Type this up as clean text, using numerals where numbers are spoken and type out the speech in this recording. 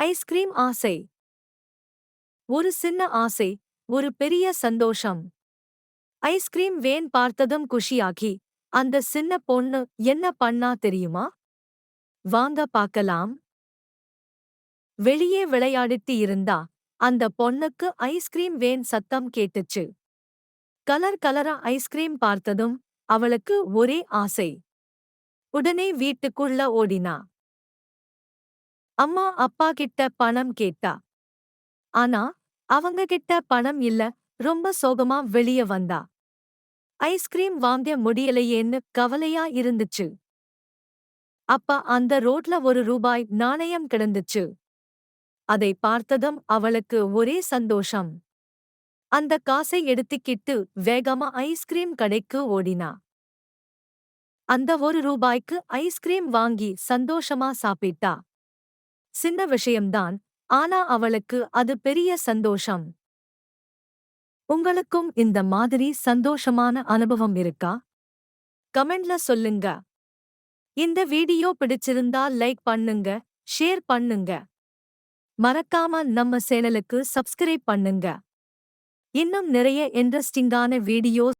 Ice cream ஆசை. ஒரு சின்ன ஆசை, ஒரு பெரிய சந்தோஷம். ஐஸ்கிரீம் வேன் பார்த்ததும் குஷியாகி, அந்த சின்ன பொண்ணு என்ன பண்ணா தெரியுமா? வாங்க பார்க்கலாம். வெளியே விளையாடிட்டு இருந்தா, அந்த பொண்ணுக்கு ஐஸ்கிரீம் வேன் சத்தம் கேட்டுச்சு. கலர் கலரா ஐஸ்கிரீம் பார்த்ததும் அவளுக்கு ஒரே ஆசை. உடனே வீட்டுக்குள்ள ஓடினா. அம்மா அப்பா கிட்ட பணம் கேட்டா. ஆனா அவங்க கிட்ட பணம் இல்ல. ரொம்ப சோகமா வெளிய வந்தா. ஐஸ்கிரீம் வாங்க முடியலையேன்னு கவலையா இருந்துச்சு. அப்ப அந்த ரோட்ல ரூபாய் நாணயம் கிடந்துச்சு. அதை பார்த்ததும் அவளுக்கு ஒரே சந்தோஷம். அந்த காசை எடுத்துக்கிட்டு வேகமா ஐஸ்கிரீம் கடைக்கு ஓடினா. அந்த ரூபாய்க்கு ஐஸ்கிரீம் வாங்கி சந்தோஷமா சாப்பிட்டா. சின்ன விஷயம்தான், ஆனா அவளுக்கு அது பெரிய சந்தோஷம். உங்களுக்கும் இந்த மாதிரி சந்தோஷமான அனுபவம் இருக்கா? கமெண்ட்ல சொல்லுங்க. இந்த வீடியோ பிடிச்சிருந்தா லைக் பண்ணுங்க, ஷேர் பண்ணுங்க. மறக்காம நம்ம சேனலுக்கு சப்ஸ்கிரைப் பண்ணுங்க. இன்னும் நிறைய இன்ட்ரெஸ்டிங்கான வீடியோஸ்